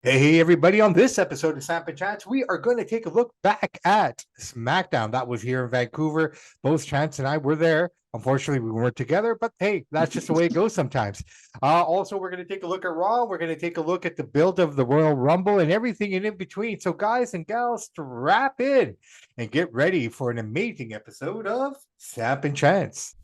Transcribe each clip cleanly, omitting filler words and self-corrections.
Hey, everybody, on this episode of Samp&Chance, we are going to take a look back at Smackdown. That was here in Vancouver. Both Chance and I were there. Unfortunately, we weren't together, but hey, that's just the way it goes sometimes. Also, we're going to take a look at Raw. We're going to take a look at the build of the Royal Rumble and everything in between. So, guys and gals, strap in and get ready for an amazing episode of Samp&Chance.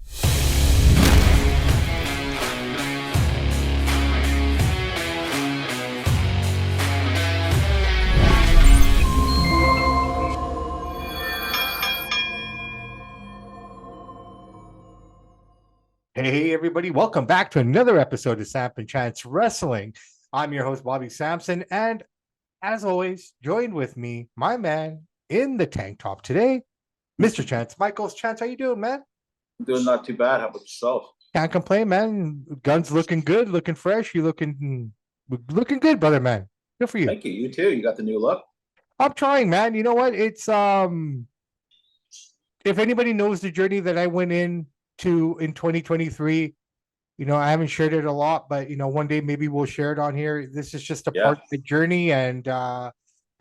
Hey, everybody, welcome back to another episode of Samp&Chance Wrestling. I'm your host, Bobby Sampson, and as always, joined with me, my man in the tank top today, Mr. Chance Michaels. Chance, how you doing, man? I'm doing not too bad. How about yourself? Can't complain, man. Guns looking good, looking fresh. You looking good, brother, man. Good for you. Thank you. You too. You got the new look. I'm trying, man. You know what? It's if anybody knows the journey that I went in 2023, I haven't shared it a lot, but one day maybe we'll share it on here. This is just a part of the journey and a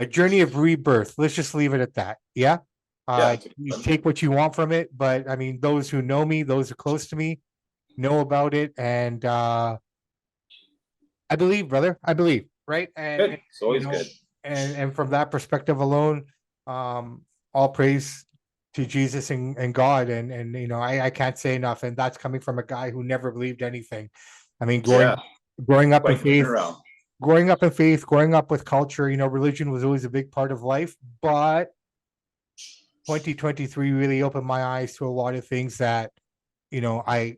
journey of rebirth. Let's just leave it at that. Yeah. You take what you want from it, but I mean, those who know me, those who are close to me, know about it, and I believe, brother. I believe, right? And good. It's always good. And from that perspective alone, all praise to Jesus and God, and I can't say enough, and that's coming from a guy who never believed anything. I mean, growing up in faith, growing up with culture, religion was always a big part of life, but 2023 really opened my eyes to a lot of things that I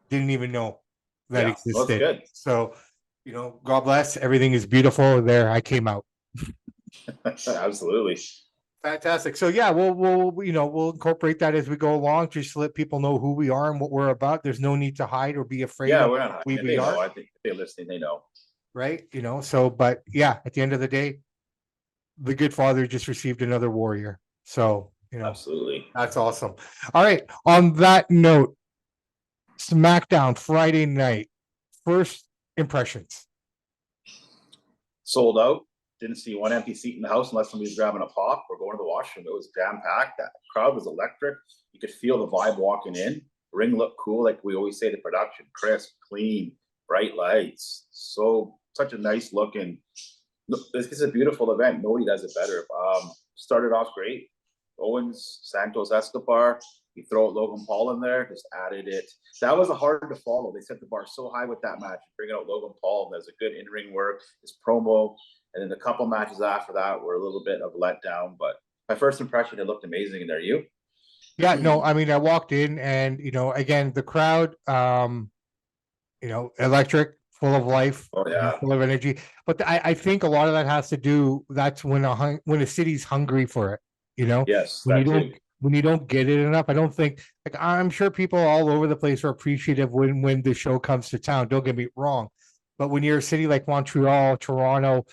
didn't even know that existed. Good. So, God bless. Everything is beautiful. There, I came out. Absolutely. Fantastic. So yeah, we'll incorporate that as we go along, just to let people know who we are and what we're about. There's no need to hide or be afraid of we're not hiding. They know. I think if they're listening, they know. Right. So, but yeah, at the end of the day, the good father just received another warrior. So, absolutely. That's awesome. All right. On that note, Smackdown Friday night, first impressions. Sold out. Didn't see one empty seat in the house unless somebody's grabbing a pop or going to the washroom. It was jam-packed. That crowd was electric. You could feel the vibe walking in. Ring looked cool, like we always say, the production. Crisp, clean, bright lights. Such a nice looking. This is a beautiful event. Nobody does it better. Started off great. Owens, Santos Escobar. You throw Logan Paul in there, just added it. That was hard to follow. They set the bar so high with that match. Bringing out Logan Paul, and there's a good in-ring work, his promo. And then the couple matches after that were a little bit of letdown. But my first impression, it looked amazing in there. You? Yeah, no, I mean, I walked in and, again, the crowd, electric, full of life, full of energy. But I think a lot of that has to do, that's when a city's hungry for it, Yes. When you don't get it enough. I don't think, like, I'm sure people all over the place are appreciative when the show comes to town. Don't get me wrong. But when you're a city like Montreal, Toronto,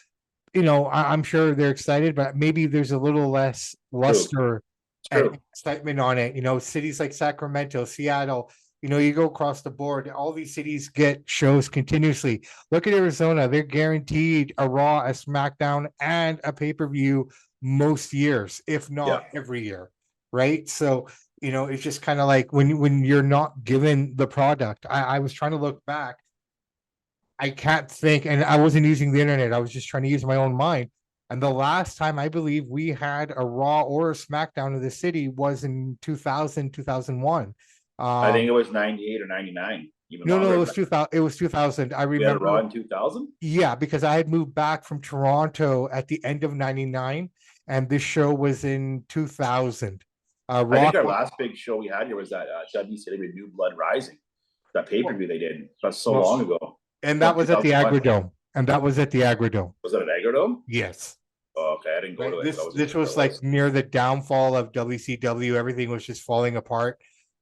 I'm sure they're excited, but maybe there's a little less luster and excitement on it. Cities like Sacramento, Seattle, you go across the board, all these cities get shows continuously. Look at Arizona. They're guaranteed a Raw, a Smackdown, and a pay-per-view most years, if not every year. Right. So, it's just kind of like when you're not given the product. I was trying to look back. I can't think, and I wasn't using the internet. I was just trying to use my own mind. And the last time I believe we had a Raw or a SmackDown in the city was in 2000, 2001. I think it was 98 or 99. No, it was 2000. It was 2000. I remember Raw in 2000. Yeah, because I had moved back from Toronto at the end of 99, and this show was in 2000. I think our last big show we had here was that WCW New Blood Rising, that pay-per-view they did. That's so long ago. And that was at the Agrodome. Was it at Agrodome? Yes. Oh, okay, I didn't go to it. This was like near the downfall of WCW. Everything was just falling apart.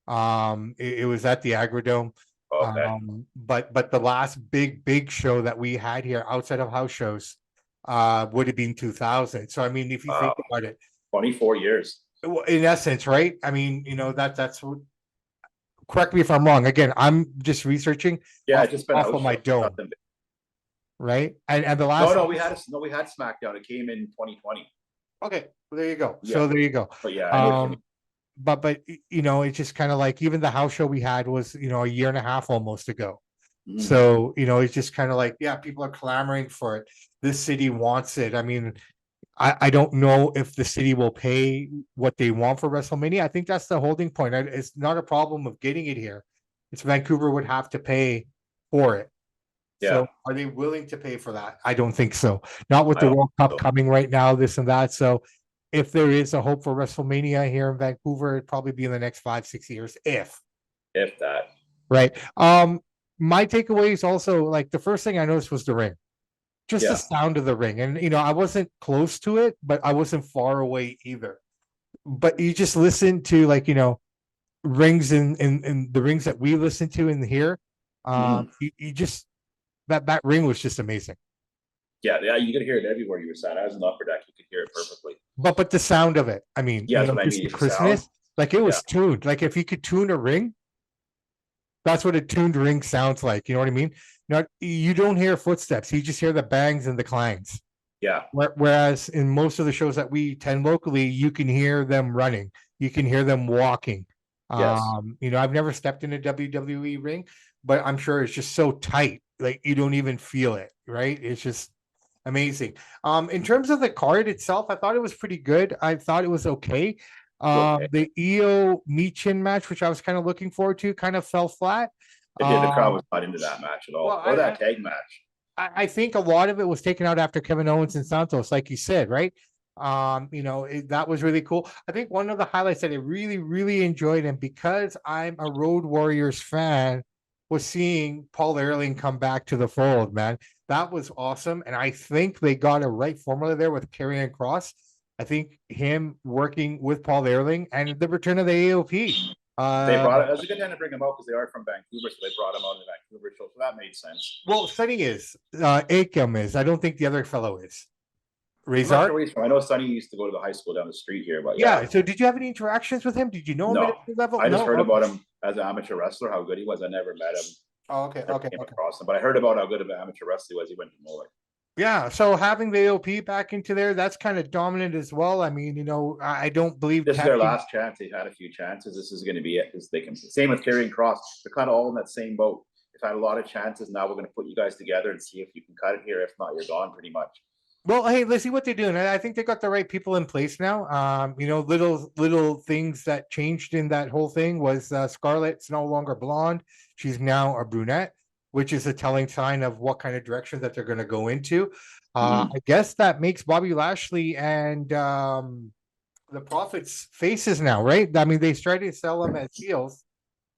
It was at the Agrodome. Okay. But the last big show that we had here outside of house shows would have been 2000. So I mean, if you think about it, 24 years. In essence, right? I mean, that's what. Correct me if I'm wrong. Again, I'm just researching. Yeah, just been off of my dome. right? And the No, last, no, we had SmackDown. It came in 2020. okay, well, there you go. Yeah, So there you go. but yeah, I know what you mean. But it's just kind of like even the house show we had was a year and a half almost ago. Mhm. So it's just kind of like, yeah, people are clamoring for it. This city wants it. I mean, I don't know if the city will pay what they want for WrestleMania. I think that's the holding point. It's not a problem of getting it here. It's Vancouver would have to pay for it. Yeah, So are they willing to pay for that? I don't think so. Not with I the don't World think Cup so. coming right now, this and that. So if there is a hope for WrestleMania here in Vancouver, it'd probably be in the next 5, 6 years, If that. right. My takeaway is also like the first thing I noticed was the ring, just the Yeah. sound of the ring. And I wasn't close to it, but I wasn't far away either. But you just listen to like, rings in the rings that we listen to in here. Mhm. You just that ring was just amazing. Yeah, yeah, you could hear it everywhere you were sat. I was in the upper deck, you could hear it perfectly. But the sound of it, I mean, Yeah, that's what I just mean. the It's the sound. crispness, like it Yeah, was tuned. Like if you could tune a ring, that's what a tuned ring sounds like. You know what I mean? Not you don't hear footsteps, you just hear the bangs and the clangs. yeah, Whereas in most of the shows that we attend locally, you can hear them running, you can hear them walking. yes. I've never stepped in a WWE ring, but I'm sure it's just so tight, like you don't even feel it, right? It's just amazing. In terms of the card itself, I thought it was pretty good. I thought it was okay. Okay. The Io Michin match, which I was kind of looking forward to, kind of fell flat. It did. The crowd Um, was not into that match at well, all, or that tag match. I think a lot of it was taken out after Kevin Owens and Santos, like you said, right? That was really cool. I think one of the highlights that I really, really enjoyed, and because I'm a Road Warriors fan, was seeing Paul Erling come back to the fold, man. That was awesome. And I think they got a right formula there with Karrion Kross. I think him working with Paul Erling and the return of the AOP. They brought it. It was a good time to bring them out because they are from Vancouver, so they brought them out in the Vancouver show, so that made sense. Well, Sunny is, Akam is. I don't think the other fellow is. I'm not Razor? sure where he's from. I know Sonny used to go to the high school down the street here, but yeah, Yeah. So did you have any interactions with him? Did you know him at no. any level? I just No. heard Okay. about him as an amateur wrestler, how good he was. I never met him, Oh, okay. never Okay. came Okay. across him, but I heard about how good of an amateur wrestler he was. He went to Muller. Yeah. So having the AOP back into there, that's kind of dominant as well. I mean, I don't believe This is their catching. last chance. They've had a few chances. This is going to be it because they can. Same with Karrion Kross. They're kind of all in that same boat. They've had a lot of chances. Now we're going to put you guys together and see if you can cut it here. If not, you're gone pretty much. Well, hey, let's see what they're doing. I think they got the right people in place now. Little things that changed in that whole thing was Scarlett's no longer blonde; she's now a brunette, which is a telling sign of what kind of direction that they're going to go into. I guess that makes Bobby Lashley and the Profits faces now, right? I mean, they started to sell them as heels,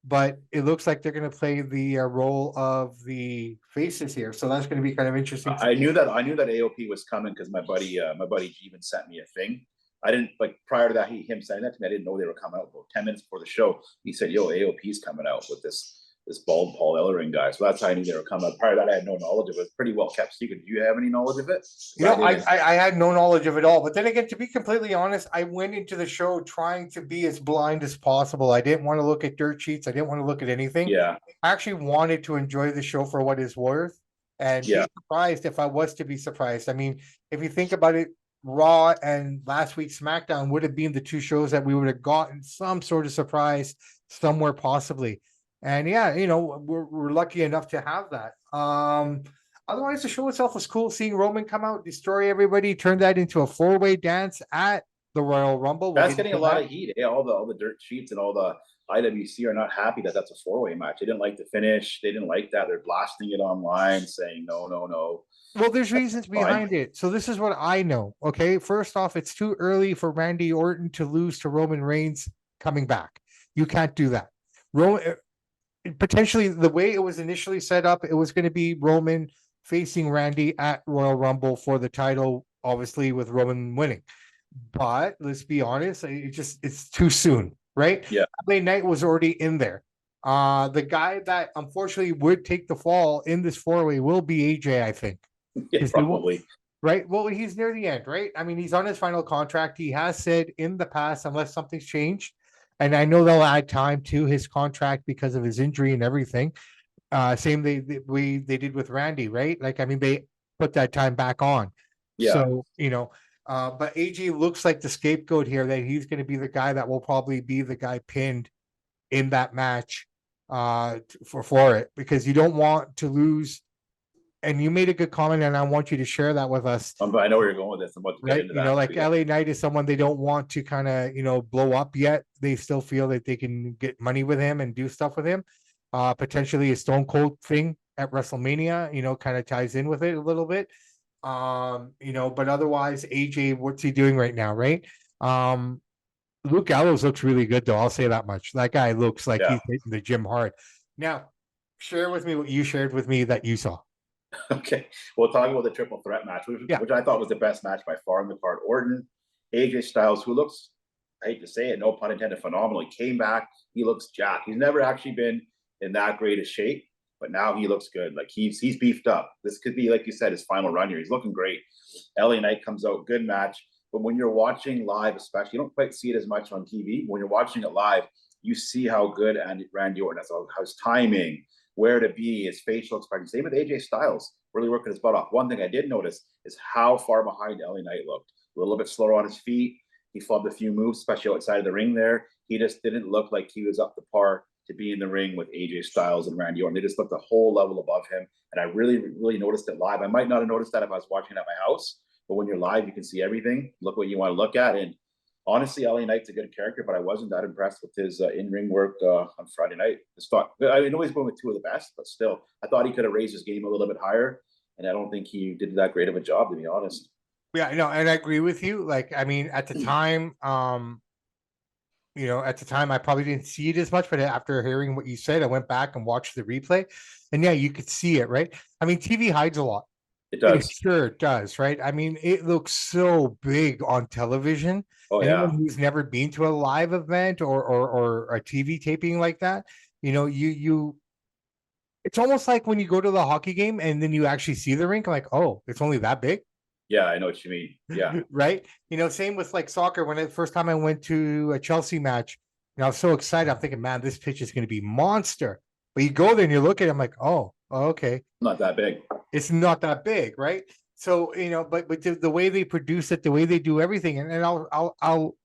but it looks like they're going to play the role of the faces here. So that's going to be kind of interesting. I knew that AOP was coming because my buddy Jeevan sent me a thing. I didn't like prior to that him sending that to me. I didn't know they were coming out. About 10 minutes before the show, he said, "Yo, AOP's coming out with this bald Paul Ellering guy." So that's how I knew they were coming out. Prior to that, I had no knowledge of it. It's pretty well kept secret. Do you have any knowledge of it? I had no knowledge of it all. But then again, to be completely honest, I went into the show trying to be as blind as possible. I didn't want to look at dirt sheets. I didn't want to look at anything. Yeah, I actually wanted to enjoy the show for what it's worth and be yeah. surprised if I was to be surprised. I mean, if you think about it, Raw and last week's SmackDown would have been the two shows that we would have gotten some sort of surprise somewhere possibly. And yeah, we're lucky enough to have that. Otherwise, the show itself was cool. Seeing Roman come out, destroy everybody, turn that into a four-way dance at the Royal Rumble. That's getting a lot of heat. Eh? All the dirt sheets and all the IWC are not happy that that's a four-way match. They didn't like the finish. They didn't like that. They're blasting it online, saying no, no, no. Well, there's reasons behind it. So this is what I know. Okay, first off, it's too early for Randy Orton to lose to Roman Reigns coming back. You can't do that. Potentially, the way it was initially set up, it was going to be Roman facing Randy at Royal Rumble for the title, obviously with Roman winning. But let's be honest, it's too soon, right? Yeah. LA Knight was already in there. The guy that unfortunately would take the fall in this four-way will be AJ, I think. Yeah, probably. Right. Well, he's near the end, right? I mean, he's on his final contract. He has said in the past, unless something's changed, and I know they'll add time to his contract because of his injury and everything. Same they did with Randy, right? Like, I mean, they put that time back on. Yeah. So, but AJ looks like the scapegoat here, that he's going to be the guy that will probably be the guy pinned in that match for it, because you don't want to lose. And you made a good comment, and I want you to share that with us. I know where you're going with this. I'm about to get Right. into that. Like LA Knight is someone they don't want to kind of, blow up yet. They still feel that they can get money with him and do stuff with him. Potentially a Stone Cold thing at WrestleMania, kind of ties in with it a little bit. But otherwise, AJ, what's he doing right now, right? Luke Gallows looks really good, though. I'll say that much. That guy looks like he's hitting the gym hard. Now, share with me what you shared with me that you saw. Okay, we'll talk about the triple threat match, which I thought was the best match by far in the card. Orton, AJ Styles, who looks, I hate to say it, no pun intended, phenomenal. He came back. He looks jacked. He's never actually been in that great a shape, but now he looks good. Like he's beefed up. This could be, like you said, his final run here. He's looking great. LA Knight comes out, good match. But when you're watching live, especially, you don't quite see it as much on TV. When you're watching it live, you see how good Randy Orton is, how his timing, where to be, his facial expression. Same with AJ Styles, really working his butt off. One thing I did notice is how far behind LA Knight looked. A little bit slower on his feet. He flubbed a few moves, especially outside of the ring there. He just didn't look like he was up to par to be in the ring with AJ Styles and Randy Orton. They just looked a whole level above him. And I really, really noticed it live. I might not have noticed that if I was watching it at my house, but when you're live, you can see everything. Look what you want to look at. And honestly, LA Knight's a good character, but I wasn't that impressed with his in-ring work on Friday night. I know he's going with two of the best, but still, I thought he could have raised his game a little bit higher. And I don't think he did that great of a job, to be honest. Yeah, no, and I agree with you. Like, I mean, at the time, I probably didn't see it as much, but after hearing what you said, I went back and watched the replay, and yeah, you could see it, right? I mean, TV hides a lot. It does. It sure does, right? I mean, it looks so big on television. Oh, Anyone yeah. who's never been to a live event or a TV taping like that, you it's almost like when you go to the hockey game and then you actually see the rink, like, oh, it's only that big. Yeah, I know what you mean. Yeah. Right. Same with like soccer. When the first time I went to a Chelsea match, I was so excited. I'm thinking, man, this pitch is going to be monster. But you go there and you look at it, I'm like, oh, okay. Not that big. It's not that big, right? So, but the way they produce it, the way they do everything, and I'll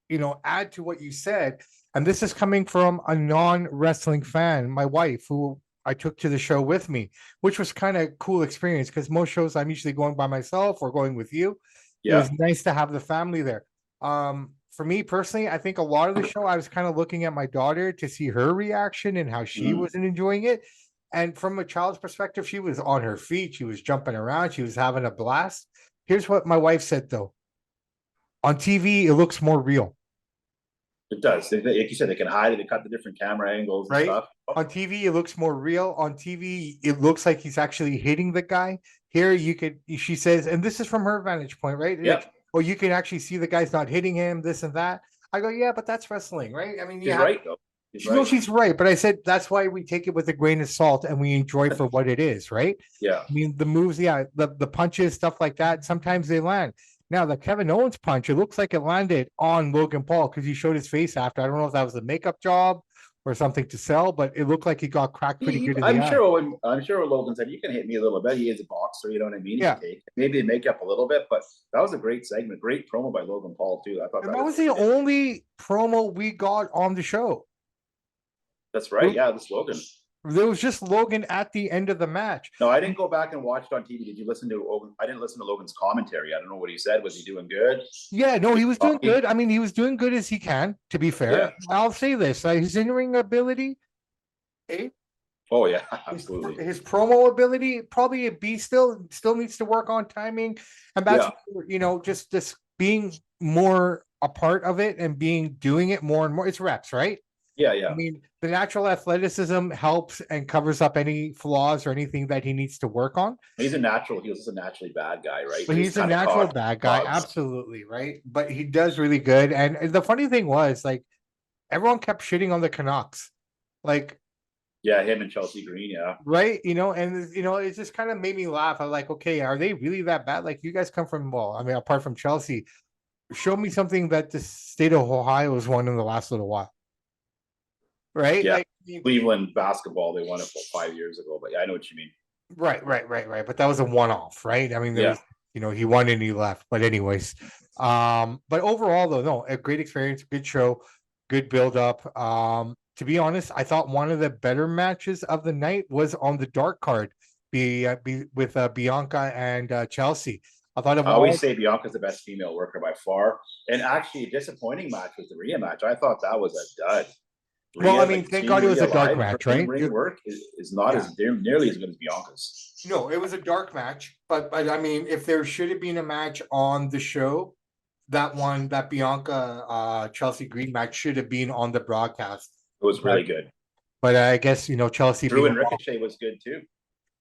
add to what you said. And this is coming from a non-wrestling fan, my wife, who I took to the show with me, which was kind of cool experience, because most shows I'm usually going by myself or going with you. It was nice to have the family there. For me personally, I think a lot of the show I was kind of looking at my daughter to see her reaction and how she wasn't enjoying it. And from a child's perspective, she was on her feet, she was jumping around, she was having a blast. Here's what my wife said, though. On TV, it looks more real. It does. Like you said, they can hide it. They cut the different camera angles and stuff. On TV, it looks more real. On TV, it looks like he's actually hitting the guy. Here, she says, and this is from her vantage point, right? Yeah. Like, oh, you can actually see the guy's not hitting him, this and that. I go, yeah, but that's wrestling, right? I mean, she's right, though. She's right. But I said, that's why we take it with a grain of salt and we enjoy for what it is, right? Yeah. I mean, the moves, the punches, stuff like that, sometimes they land. Now, the Kevin Owens punch, it looks like it landed on Logan Paul because he showed his face after. I don't know if that was a makeup job or something to sell, but it looked like he got cracked pretty good in the eye. I'm sure Logan said, you can hit me a little bit. He is a boxer, you know what I mean? Yeah. Maybe make up a little bit, but that was a great segment. Great promo by Logan Paul, too. I thought that was the only promo we got on the show. That's right. Yeah, this Logan. There was just Logan at the end of the match. No, I didn't go back and watch it on TV. Did you listen to Logan? I didn't listen to Logan's commentary. I don't know what he said. Was he doing good? Yeah, no, he was doing good. I mean, he was doing good as he can, to be fair. Yeah. I'll say this. His in-ring ability, A. Oh, yeah, absolutely. His promo ability, probably a B, still needs to work on timing. And that's, just being more a part of it and doing it more and more. It's reps, right? Yeah, yeah. I mean, the natural athleticism helps and covers up any flaws or anything that he needs to work on. He's a natural. He was just a naturally bad guy, right? But he's a natural bad guy, absolutely, right? But he does really good. And the funny thing was, like, everyone kept shitting on the Canucks. Like, yeah, him and Chelsea Green, yeah. Right? And, it just kind of made me laugh. I'm like, okay, are they really that bad? Like, you guys come from, well, I mean, apart from Chelsea, show me something that the state of Ohio has won in the last little while. Right? Yeah. Like, Cleveland basketball, they won it 5 years ago, but yeah, I know what you mean. Right. But that was a one-off, right? I mean, there Yeah. was, he won and he left. But anyways, but overall though, no, a great experience, good show, good build up. To be honest, I thought one of the better matches of the night was on the dark card, with Bianca and Chelsea. I thought of I all. always say Bianca's the best female worker by far. And actually, a disappointing match was the Rhea match. I thought that was a dud. Well, I Rhea, mean, like thank seeing God it was Rhea a dark live, match, her right? in-ring work is not Yeah. as nearly as good as Bianca's. No, it was a dark match, but I mean, if there should have been a match on the show, that Bianca Chelsea Green match should have been on the broadcast. It was really good. But I guess Chelsea Drew being and Ricochet was good too.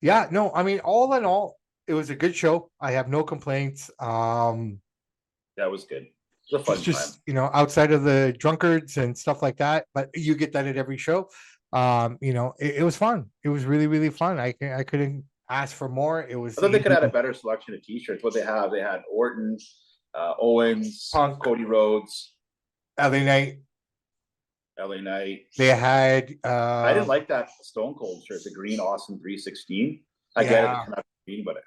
yeah, no, I mean, all in all, it was a good show. I have no complaints. That was good. It was a fun time. Just outside of the drunkards and stuff like that, but you get that at every show. It was fun. It was really, really fun. I couldn't ask for more. It was I thought they could have had a better selection of t-shirts. What they had Orton, Owens, Punk, Cody Rhodes, LA Knight. They had I didn't like that Stone Cold shirt, the green Austin 316. I get it, it's not green, but it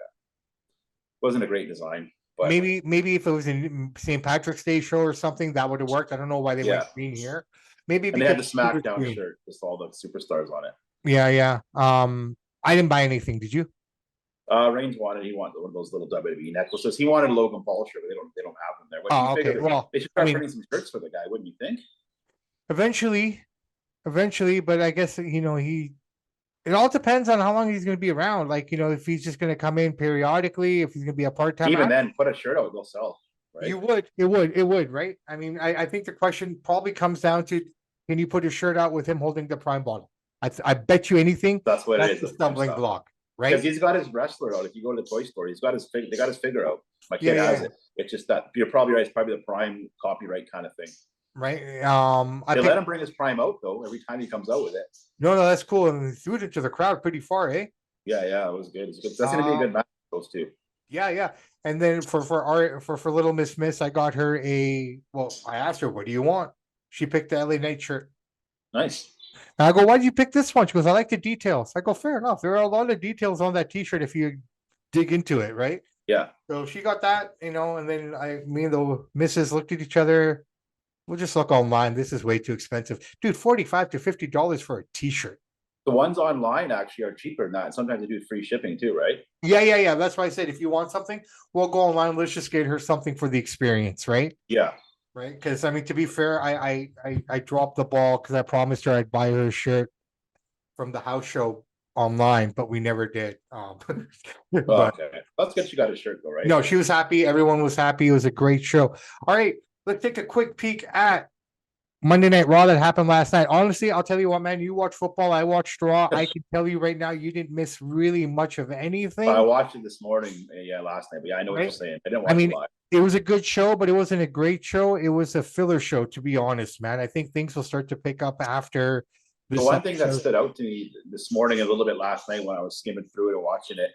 wasn't a great design. But maybe if it was in St. Patrick's Day show or something, that would have worked. I don't know why they went green here. Maybe and they had the Smackdown shirt with all the superstars on it. Yeah. I didn't buy anything. Did you? Reigns wanted one of those little WWE necklaces. He wanted a Logan Paul shirt, but they don't have them there. Oh, okay. Well, they should start printing some shirts for the guy, wouldn't you think? Eventually, but I guess it all depends on how long he's going to be around. Like, if he's just going to come in periodically, if he's going to be a part-time. Even then, put a shirt out, they'll sell. Right? It would, right? I mean, I think the question probably comes down to, can you put a shirt out with him holding the prime bottle? I bet you anything. That's what it is. The stumbling block, right? Because he's got his wrestler out. If you go to the toy store, they got his figure out. My kid has it. It's just that you're probably right. It's probably the prime copyright kind of thing. Right. They let him bring his prime out though every time he comes out with it. No, that's cool. And he threw it into the crowd pretty far, eh? Yeah, it was good. That's gonna be a good match. Those two. Yeah. And then for little Miss, I got her I asked her, what do you want? She picked the LA Knight shirt. Nice. And I go, why did you pick this one? She goes, I like the details. I go, fair enough. There are a lot of details on that t-shirt if you dig into it, right? Yeah. So she got that, and then me and the missus looked at each other. We'll just look online. This is way too expensive. Dude, $45 to $50 for a t-shirt. The ones online actually are cheaper than that. Sometimes they do free shipping too, right? Yeah. That's why I said if you want something, we'll go online. Let's just get her something for the experience, right? Yeah. Right. Because I mean, to be fair, I dropped the ball because I promised her I'd buy her a shirt from the house show online, but we never did. Okay. That's good. She got a shirt though, right? No, she was happy. Everyone was happy. It was a great show. All right. Let's take a quick peek at Monday Night Raw that happened last night. Honestly, I'll tell you what, man, you watch football, I watched Raw. I can tell you right now, you didn't miss really much of anything. I watched it this morning, last night, but yeah, I know what you're saying. I didn't watch it live. It was a good show, but it wasn't a great show. It was a filler show, to be honest, man. I think things will start to pick up after the one thing that stood out to me this morning, a little bit last night when I was skimming through it and watching it,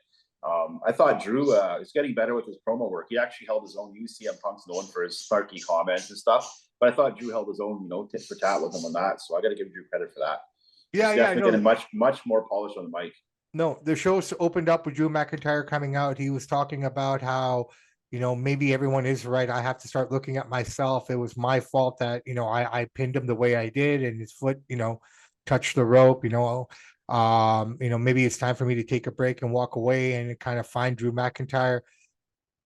I thought Drew is getting better with his promo work. He actually held his own. CM Punk's known for his snarky comments and stuff, but I thought Drew held his own, tit for tat with him on that. So I got to give Drew credit for that. Yeah, He's definitely getting much more polished on the mic. No, the show's opened up with Drew McIntyre coming out. He was talking about how, maybe everyone is right. I have to start looking at myself. It was my fault that, I pinned him the way I did and his foot, touched the rope, maybe it's time for me to take a break and walk away and kind of find Drew McIntyre.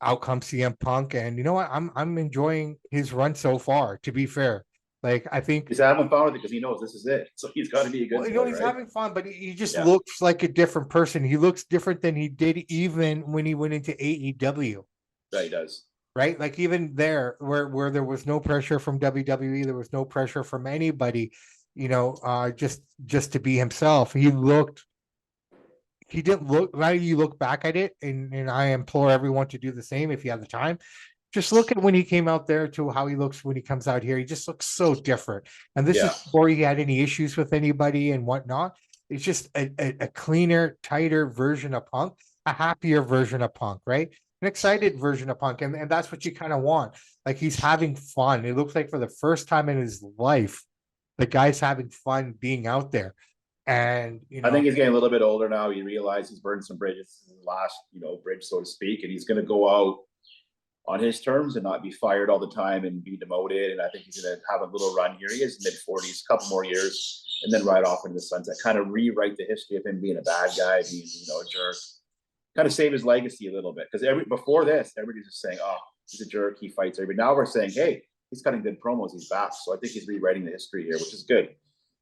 Out comes CM Punk, and you know what? I'm enjoying his run so far. To be fair, like I think he's having fun with it because he knows this is it. So he's got to be a good. Well, he's having fun, but he just looks like a different person. He looks different than he did even when he went into AEW. Yeah, he does. Right, like even there, where there was no pressure from WWE, there was no pressure from anybody. Just to be himself. He didn't look. Now you look back at it, and I implore everyone to do the same if you have the time. Just look at when he came out there to how he looks when he comes out here. He just looks so different. And this is before he had any issues with anybody and whatnot. It's just a cleaner, tighter version of Punk, a happier version of Punk, right? An excited version of Punk, and that's what you kind of want. Like he's having fun. It looks like for the first time in his life, the guy's having fun being out there. And, I think he's getting a little bit older now. He realized he's burned some bridges. This is his last, bridge, so to speak, and he's going to go out on his terms and not be fired all the time and be demoted. And I think he's going to have a little run here. He is mid-40s, a couple more years, and then ride off into the sunset. Kind of rewrite the history of him being a bad guy, being a jerk. Kind of save his legacy a little bit, because before this, everybody's just saying, "Oh, he's a jerk. He fights everybody." Now we're saying, "Hey, he's cutting good promos. He's back." So I think he's rewriting the history here, which is good.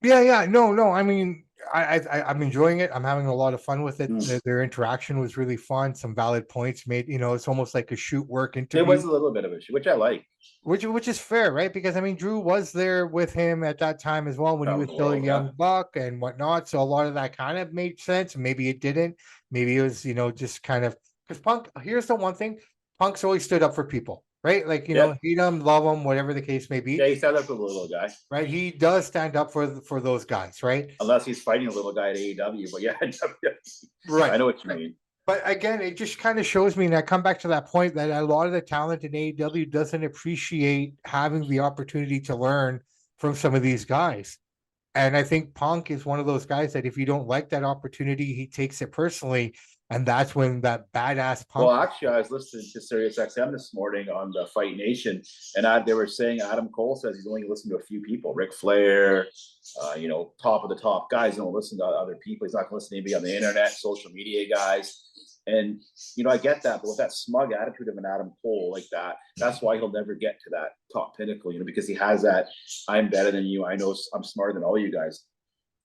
Yeah. No. I mean, I'm enjoying it. I'm having a lot of fun with it. Their interaction was really fun. Some valid points made. It's almost like a shoot work interview. It was a little bit of a shoot, which I like. Which is fair, right? Because I mean, Drew was there with him at that time as well when he was still a young buck and whatnot. So a lot of that kind of made sense. Maybe it didn't. Maybe it was, just kind of because Punk. Here's the one thing: Punk's always stood up for people, right? Like hate him, love him, whatever the case may be. Yeah, he stands up for the little guy, right? He does stand up for those guys, right? Unless he's fighting a little guy at AEW, but yeah, right. I know what you mean. But again, it just kind of shows me, and I come back to that point, that a lot of the talent in AEW doesn't appreciate having the opportunity to learn from some of these guys. And I think Punk is one of those guys that if you don't like that opportunity, he takes it personally. And that's when that badass Punk. Well, actually, I was listening to Sirius XM this morning on the Fight Nation, and they were saying Adam Cole says he's only listened to a few people. Ric Flair, top of the top guys don't listen to other people. He's not going to listen to anybody on the internet, social media guys. And, I get that, but with that smug attitude of an Adam Cole like that, that's why he'll never get to that top pinnacle, because he has that, I'm better than you. I know I'm smarter than all you guys.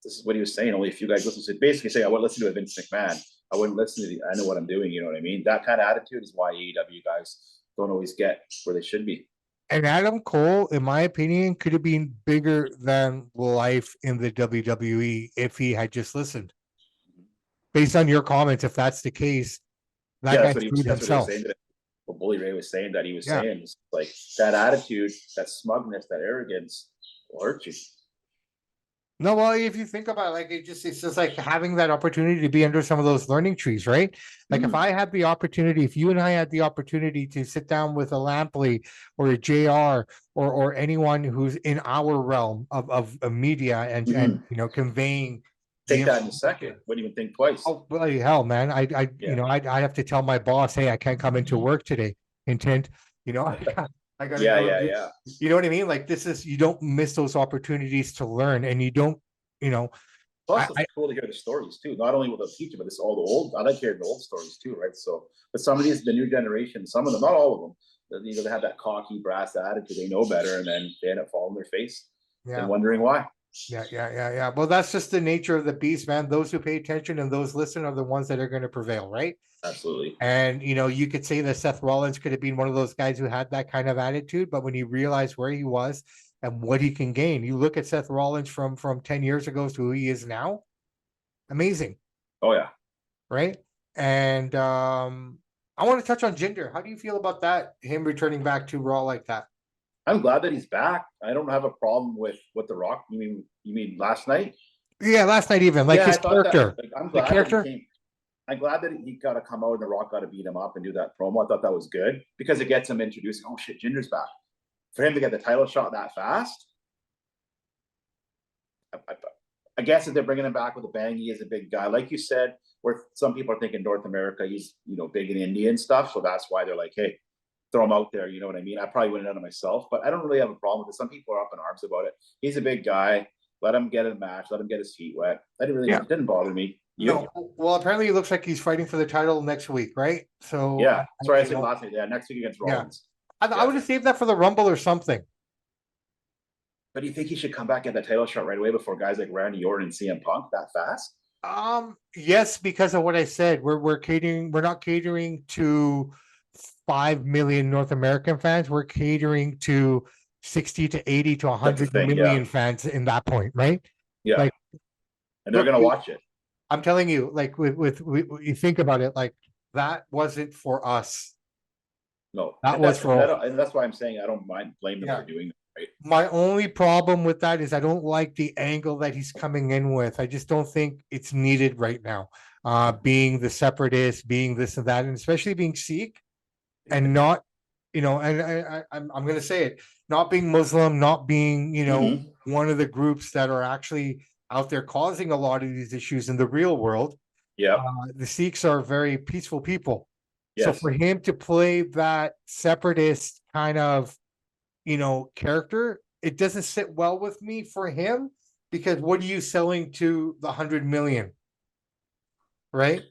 This is what he was saying. Only a few guys listen to. Basically saying, I wouldn't listen to a Vince McMahon. I wouldn't listen to I know what I'm doing. You know what I mean? That kind of attitude is why AEW guys don't always get where they should be. And Adam Cole, in my opinion, could have been bigger than life in the WWE if he had just listened. Based on your comments, if that's the case, that's what he was saying. What Bully Ray was saying, that he was saying, is like that attitude, that smugness, that arrogance will hurt you. No, well, if you think about it, like it's just like having that opportunity to be under some of those learning trees, right? Like if I had the opportunity, if you and I had the opportunity to sit down with a Lampley or a JR or anyone who's in our realm of media and conveying. Take that in a second. Wouldn't even think twice. Oh, bloody hell, man. I'd have to tell my boss, hey, I can't come into work today. Intent, I gotta yeah. You know what I mean? Like you don't miss those opportunities to learn, and you don't, Plus, it's cool to hear the stories too. Not only will they teach you, but it's all the old. I like hearing the old stories too, right? So, but some of these, the new generation, some of them, not all of them, they have that cocky, brass attitude. They know better, and then they end up falling on their face and wondering why. Yeah. Well, that's just the nature of the beast, man. Those who pay attention and those listen are the ones that are going to prevail, right? Absolutely. And, you could say that Seth Rollins could have been one of those guys who had that kind of attitude, but when he realized where he was and what he can gain, you look at Seth Rollins from 10 years ago to who he is now. Amazing. Oh, yeah. Right. And I want to touch on Jinder. How do you feel about that? Him returning back to Raw like that? I'm glad that he's back. I don't have a problem with what The Rock. You mean last night? Yeah, last night even. Like his character. I'm glad I'm glad that he got to come out and The Rock got to beat him up and do that promo. I thought that was good because it gets him introduced. Oh shit, Jinder's back. For him to get the title shot that fast, I guess if they're bringing him back with a bang, he is a big guy. Like you said, where some people are thinking North America, he's big in India and stuff. So that's why they're like, hey, throw him out there. You know what I mean? I probably wouldn't have done it myself, but I don't really have a problem with it. Some people are up in arms about it. He's a big guy. Let him get a match. Let him get his feet wet. It didn't bother me. No. Well, apparently it looks like he's fighting for the title next week, right? So yeah. Sorry, I said last week. Yeah, next week against Rollins. I would have saved that for the Rumble or something. But do you think he should come back and get the title shot right away before guys like Randy Orton and CM Punk that fast? Yes, because of what I said. We're catering. We're not catering to 5 million North American fans. We're catering to 60 to 80 to 100 million fans in that point, right? Yeah. Like, and they're gonna watch it. I'm telling you, like with you think about it, like that wasn't for us. No, that was for, and that's why I'm saying I don't mind blaming them for doing that. Right? My only problem with that is I don't like the angle that he's coming in with. I just don't think it's needed right now. Being the separatist, being this and that, and especially being Sikh, and not and I'm going to say it, not being Muslim, not being, Mhm. one of the groups that are actually out there causing a lot of these issues in the real world. Yep, The Sikhs are very peaceful people. So yes, for him to play that separatist kind of, character, it doesn't sit well with me for him, because what are you selling to the 100 million, right?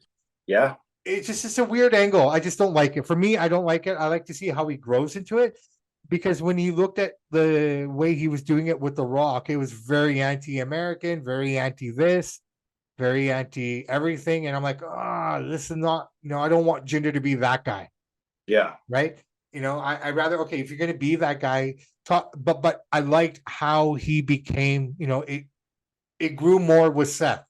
yeah, It's a weird angle. I just don't like it. For me, I don't like it. I like to see how he grows into it, because when he looked at the way he was doing it with The Rock, it was very anti-American, very anti this, very anti everything. And I'm like, this is not, I don't want Jinder to be that guy, yeah, right? I'd rather, okay, if you're gonna be that guy, talk, but I liked how he became, it grew more with Seth.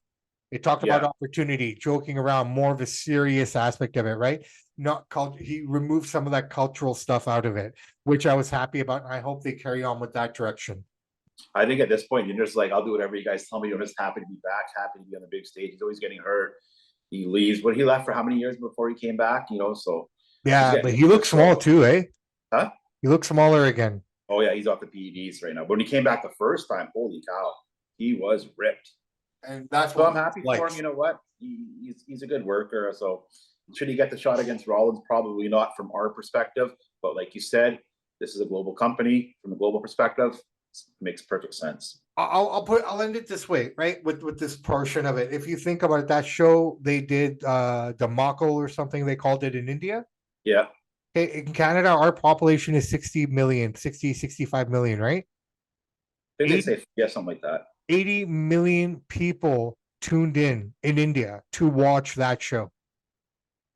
It talked about yeah. opportunity, joking around, more of a serious aspect of it, right? Not called, he removed some of that cultural stuff out of it, which I was happy about. And I hope they carry on with that direction. I think at this point, you're just like, I'll do whatever you guys tell me. I'm just happy to be back, happy to be on the big stage. He's always getting hurt. He leaves, but he left for how many years before he came back? So he's Yeah, getting but used he to looks it. small So, too, eh? huh? He looks smaller again. Oh yeah, he's off the PEDs right now. But when he came back the first time, holy cow, he was ripped. And that's So what I'm he happy for him. likes. You know what? He's a good worker. So should he get the shot against Rollins? Probably not from our perspective. But like you said, this is a global company. From the global perspective, it makes perfect sense. I'll end it this way, right? With this portion of it. If you think about it, that show they did, the Mako or something they called it in India. Yeah. Okay, in Canada, our population is 60 million, 65 million, right? I think they 80, say yeah, something like that. 80 million people tuned in India to watch that show.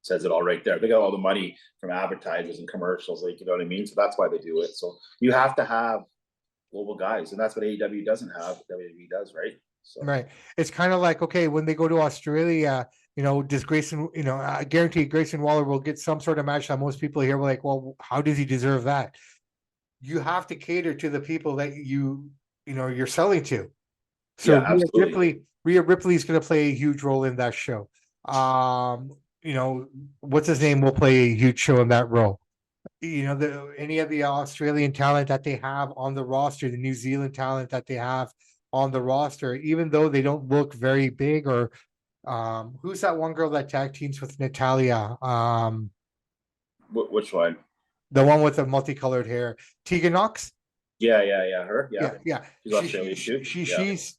Says it all right there. They got all the money from advertisers and commercials, like you know what I mean. So that's why they do it. So you have to have global guys, and that's what AEW doesn't have. WWE does, right? So Right. It's kind of like, okay, when they go to Australia, does Grayson, I guarantee Grayson Waller will get some sort of match that most people here were like, well, how does he deserve that? You have to cater to the people that you're selling to. So yeah, absolutely. Rhea Ripley is going to play a huge role in that show. What's his name will play a huge show in that role. Any of the Australian talent that they have on the roster, the New Zealand talent that they have on the roster, even though they don't look very big, or who's that one girl that tag teams with Natalia? Which one? The one with the multicolored hair, Tegan Knox. Yeah. Her. Yeah, Yeah. she's Australian too. Yeah. She's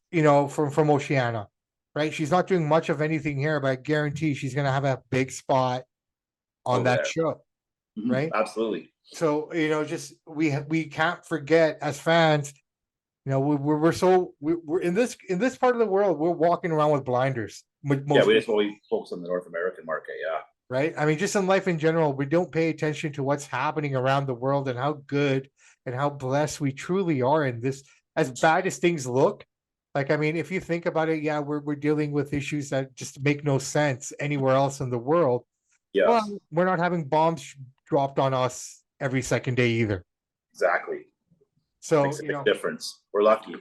from Oceania, right? She's not doing much of anything here, but I guarantee she's gonna have a big spot on Over that there. show, right? Absolutely. So just we can't forget as fans. We're in this part of the world. We're walking around with blinders. Yeah, Most we just people, always focus on the North American market. Yeah. right? I mean, just in life in general, we don't pay attention to what's happening around the world and how good and how blessed we truly are in this. As bad as things look, like, I mean, if you think about it, yeah, we're dealing with issues that just make no sense anywhere else in the world. Well, Yes. we're not having bombs dropped on us every second day either. Exactly. So, Makes a big difference. We're lucky.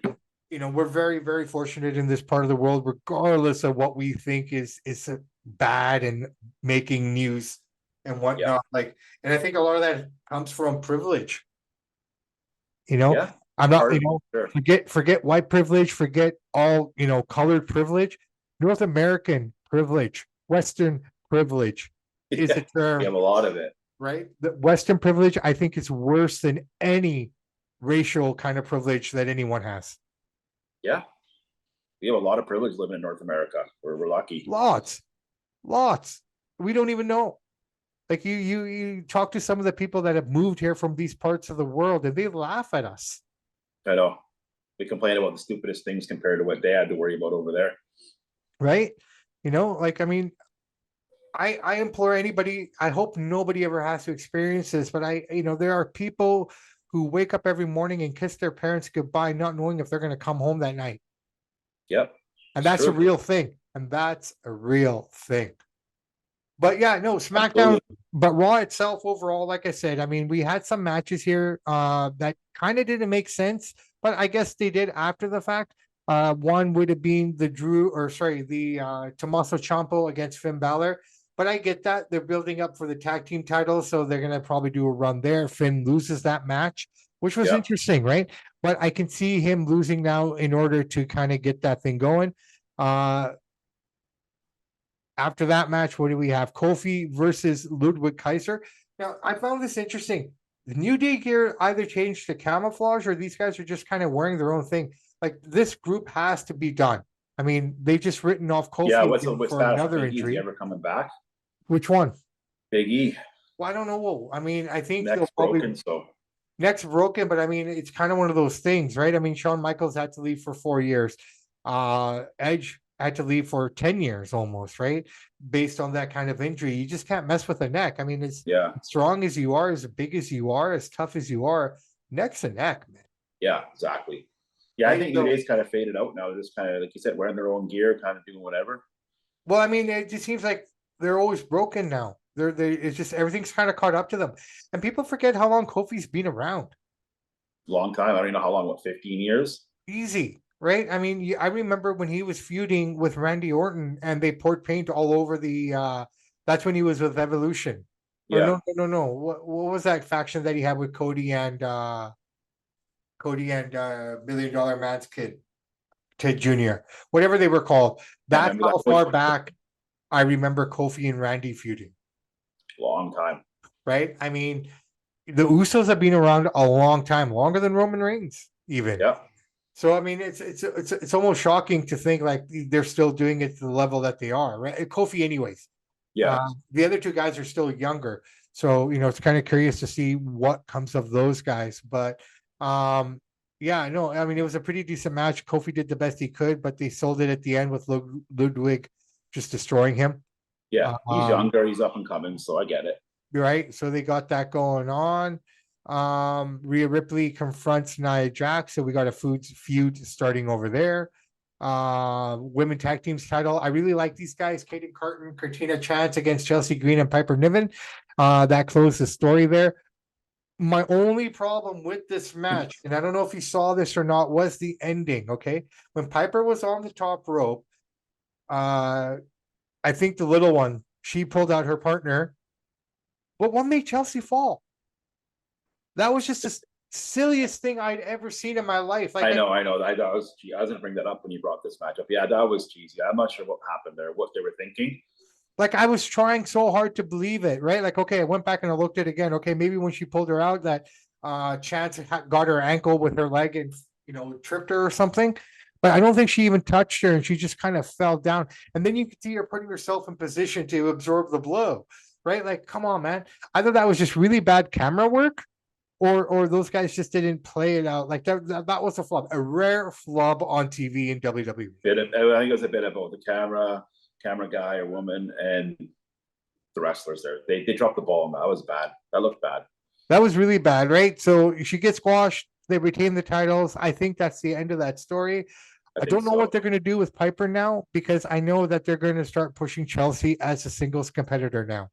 we're very, very fortunate in this part of the world, regardless of what we think is bad and making news and Yeah. whatnot. And I think a lot of that comes from privilege. You know, Yeah. I'm not, Hard. Sure. forget white privilege, forget all, colored privilege. North American privilege, Western privilege is Yeah. a We term, have a lot of it. right? The Western privilege, I think, is worse than any racial kind of privilege that anyone has. Yeah. We have a lot of privilege living in North America. We're lucky. Lots, lots. We don't even know. Like you talk to some of the people that have moved here from these parts of the world, and they laugh at us. I know. We complain about the stupidest things compared to what they had to worry about over there. Right? I mean, I implore anybody, I hope nobody ever has to experience this, but there are people who wake up every morning and kiss their parents goodbye, not knowing if they're going to come home that night. Yep. And It's that's a true. real thing. And that's a real thing. But yeah, no, SmackDown, Absolutely. but Raw itself overall, like I said, I mean, we had some matches here that kind of didn't make sense, but I guess they did after the fact. One would have been the Tommaso Ciampa against Finn Balor. but I get that they're building up for the tag team title, so they're gonna probably do a run there. Finn loses that match, which was Yeah. interesting, right? But I can see him losing now in order to kind of get that thing going. After that match, what do we have? Kofi versus Ludwig Kaiser. Now, I found this interesting. The New Day gear either changed to camouflage or these guys are just kind of wearing their own thing. Like this group has to be done. I mean, they just written off Yeah, Kofi what's for that? another Big E's injury. ever coming back? Which one? Big E. Well, I don't know. I mean, I think they'll Neck's probably broken, so neck's broken, but I mean, it's kind of one of those things, right? I mean, Shawn Michaels had to leave for 4 years. Edge had to leave for 10 years almost, right? Based on that kind of injury. You just can't mess with a neck. I mean, as yeah, strong as you are, as big as you are, as tough as you are, neck's a neck, man. yeah, exactly. Yeah, I Right? think New Day's kind of faded out now. They're just kind of, like you said, wearing their own gear, kind of doing whatever. Well, I mean, it just seems like they're always broken now. It's just everything's kind of caught up to them. And people forget how long Kofi's been around. Long time. I don't even know how long. What, 15 years? Easy, right? I mean, I remember when he was feuding with Randy Orton and they poured paint all over the that's when he was with Evolution. Or Yeah. no. What was that faction that he had with Cody and Million Dollar Man's kid, Ted Jr., whatever they were called. Can't That's remember how that. far back I remember Kofi and Randy feuding, Long time. right? I mean, the Usos have been around a long time, longer than Roman Reigns, even. Yeah. So I mean, it's almost shocking to think like they're still doing it to the level that they are, right? Kofi, anyways. Yeah. The other two guys are still younger, so it's kind of curious to see what comes of those guys. But yeah, no, I mean it was a pretty decent match. Kofi did the best he could, but they sold it at the end with Ludwig just destroying him. Yeah. He's younger. He's up and coming, so I get it. Right, so they got that going on. Rhea Ripley confronts Nia Jax, so we got a feud starting over there. Women tag teams title. I really like these guys: Kaden Carton, Samp&Chance against Chelsea Green and Piper Niven. That closed the story there. My only problem with this match, and I don't know if you saw this or not, was the ending. Okay, when Piper was on the top rope, I think the little one, she pulled out her partner. But what made Chelsea fall? That was just the silliest thing I'd ever seen in my life. Like I know. I was gonna bring that up when you brought this match up. Yeah, that was cheesy. I'm not sure what happened there, what they were thinking. Like I was trying so hard to believe it, right? Like, okay, I went back and I looked at it again. Okay, maybe when she pulled her out, that Chance got her ankle with her leg and tripped her or something. But I don't think she even touched her, and she just kind of fell down. And then you could see her putting herself in position to absorb the blow, right? Like, come on, man. I thought that was just really bad camera work, or those guys just didn't play it out. Like that was a flub, a rare flub on TV in WWE. I think it was a bit about the camera guy or woman, and the wrestlers there. They dropped the ball, and that was bad. That looked bad. That was really bad, right? So she gets squashed. They retain the titles. I think that's the end of that story. I don't know what they're going to do with Piper now, because I know that they're going to start pushing Chelsea as a singles competitor now.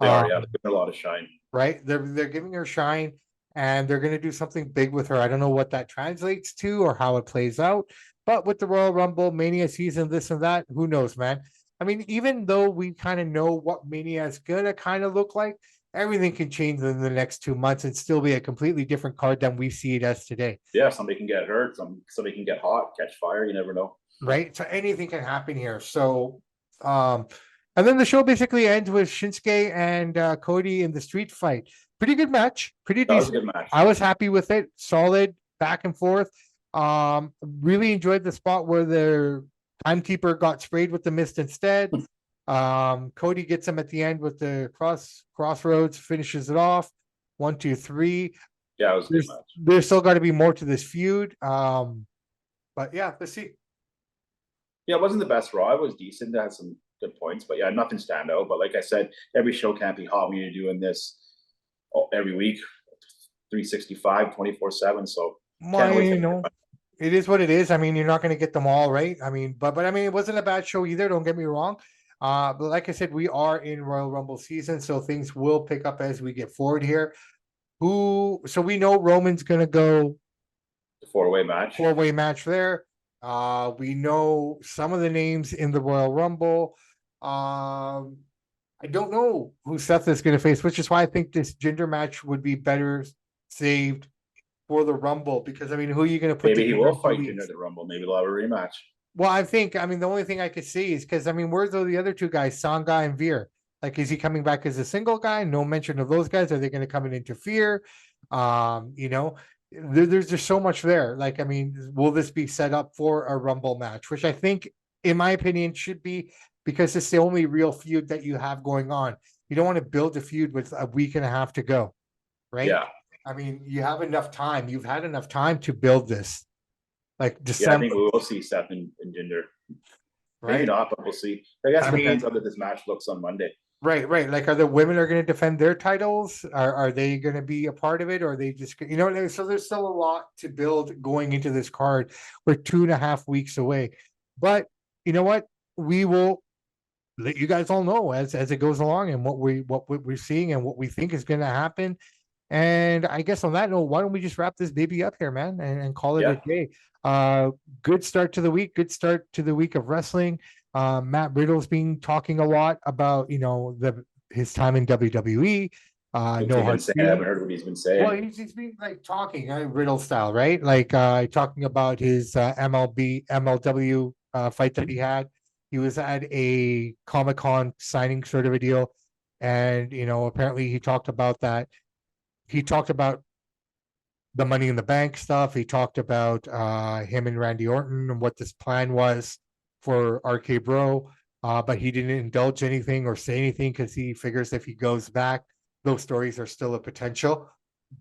They are, yeah, they're giving a lot of shine. Right? They're giving her shine, and they're going to do something big with her. I don't know what that translates to or how it plays out, but with the Royal Rumble, Mania season, this and that, who knows, man? I mean, even though we kind of know what Mania is going to kind of look like, everything can change in the next 2 months and still be a completely different card than we see it as today. Yeah, somebody can get hurt, somebody can get hot, catch fire, you never know. Right? So anything can happen here. So and then the show basically ends with Shinsuke and Cody in the street fight. Pretty good match. Pretty decent. That was a good match. I was happy with it. Solid back and forth. Really enjoyed the spot where the timekeeper got sprayed with the mist instead. Cody gets him at the end with the crossroads, finishes it off. 1, 2, 3. Yeah, it was a good match. There's still got to be more to this feud. But yeah, let's see. Yeah, it wasn't the best Raw. It was decent. It had some good points, but yeah, nothing stand out. But like I said, every show can't be hot when you're doing this every week, 365, 24/7. So it is what it is. I mean, you're not going to get them all right. I mean, but I mean, it wasn't a bad show either. Don't get me wrong. But like I said, we are in Royal Rumble season, so things will pick up as we get forward here. So we know Roman's going to go the four-way match there. We know some of the names in the Royal Rumble. I I don't know who Seth is going to face, which is why I think this gender match would be better saved for the Rumble. Because I mean, who are you going to put Maybe he together will in 2 fight Jinder weeks? at the Rumble. Maybe they'll have a rematch. Well, I mean, the only thing I could see is because I mean, where's the other two guys, Sanga and Veer? Like, is he coming back as a single guy? No mention of those guys. Are they going to come and interfere? You know, there's just so much there. Like, I mean, will this be set up for a Rumble match? Which I think, in my opinion, should be, because it's the only real feud that you have going on. You don't want to build a feud with a week and a half to go, right? Yeah. I mean, you have enough time. You've had enough time to build this. Like Yeah, I December, think we will see Seth and Jinder. Maybe right? not, but we'll see. I guess I it mean, depends how this match looks on Monday. right. Like, are the women are going to defend their titles? Are they going to be a part of it, or are they just, you know? So there's still a lot to build going into this card. We're 2.5 weeks away, but you know what? We will let you guys all know as it goes along, and what we're seeing and what we think is going to happen. And I guess on that note, why don't we just wrap this baby up here, man, and call it a Yeah. day? Good start to the week. Good start to the week of wrestling. Matt Riddle's been talking a lot about, you know, his time in WWE. What's No he been hard saying? I feelings. haven't heard what he's been Well, saying. he's been like talking Riddle style, right? Like talking about his MLW fight that he had. He was at a Comic-Con signing sort of a deal, and you know, apparently he talked about that. He talked about the Money in the Bank stuff. He talked about him and Randy Orton and what this plan was for RK Bro, but he didn't indulge anything or say anything because he figures if he goes back, those stories are still a potential.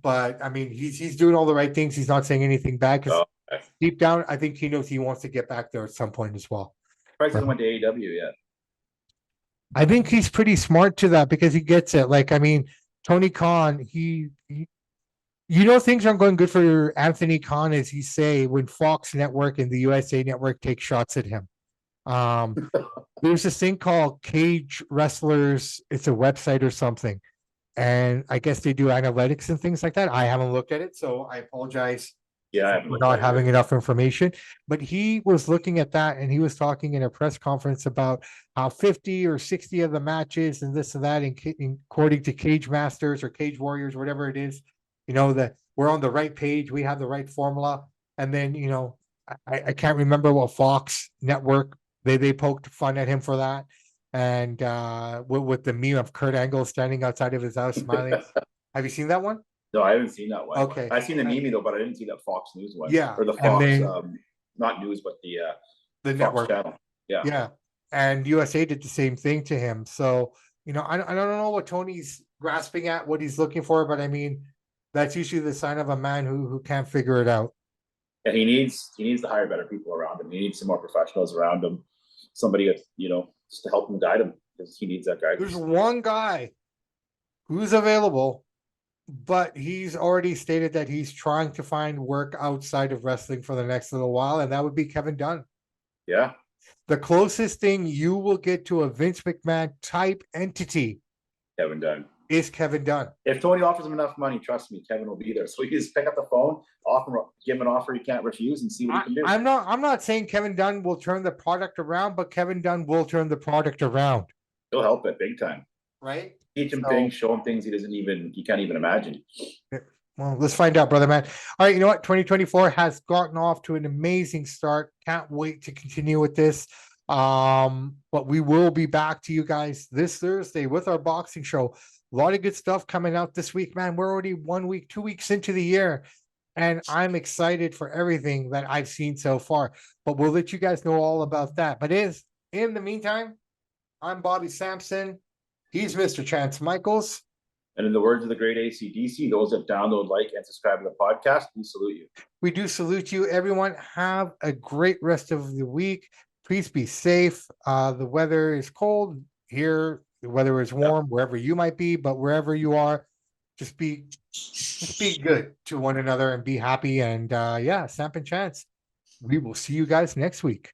But I mean, he's doing all the right things. He's not saying anything bad because Oh, okay. deep down, I think he knows he wants to get back there at some point as well. Price Right? hasn't went to AEW yet. I think he's pretty smart to that because he gets it. Like, I mean, Tony Khan, he you know, things aren't going good for Anthony Khan, as you say, when Fox Network and the USA Network take shots at him. Um, there's this thing called Cage Wrestlers. It's a website or something, and I guess they do analytics and things like that. I haven't looked at it, so I apologize Yeah, I haven't for looked not at it having either. enough information. But he was looking at that, and he was talking in a press conference about how 50 or 60 of the matches and this and that, and according to Cage Masters or Cage Warriors, whatever it is, you know, that we're on the right page, we have the right formula. And then, you know, I can't remember what Fox Network, they poked fun at him for that. And with the meme of Kurt Angle standing outside of his house smiling. Have you seen that one? No, I haven't seen that one. Okay. I've seen the meme though, but I didn't see that Fox News one. Yeah. Or the And Fox, then not news, but the Fox network. channel. Yeah. Yeah. And USA did the same thing to him. So, you know, I don't know what Tony's grasping at, what he's looking for, but I mean, that's usually the sign of a man who can't figure it out. And he needs to hire better people around him. He needs some more professionals around him. Somebody that, just to help him guide him, because he needs that There's guidance. one guy who's available, but he's already stated that he's trying to find work outside of wrestling for the next little while, and that would be Kevin Dunn. Yeah. The closest thing you will get to a Vince McMahon type entity Kevin Dunn. is Kevin Dunn. If Tony offers him enough money, trust me, Kevin will be there. So he just pick up the phone, give him an offer he can't refuse, and see what he can do. I'm not saying Kevin Dunn will turn the product around, but Kevin Dunn will turn the product around. He'll help it big time. Right? Teach him things, show him things he can't even imagine. Well, let's find out, brother man. All right, you know what? 2024 has gotten off to an amazing start. Can't wait to continue with this. But we will be back to you guys this Thursday with our boxing show. A lot of good stuff coming out this week, man. We're already 1 week, 2 weeks into the year, and I'm excited for everything that I've seen so far. But we'll let you guys know all about that. But in the meantime, I'm Bobby Sampson. He's Mr. Chance Michaels. And in the words of the great AC/DC, those that download, like, and subscribe to the podcast, we salute you. We do salute you, everyone. Have a great rest of the week. Please be safe. The weather is cold here. The weather is warm wherever you might be, but wherever you are, just be good to one another and be happy. And yeah, Samp and Chance. We will see you guys next week.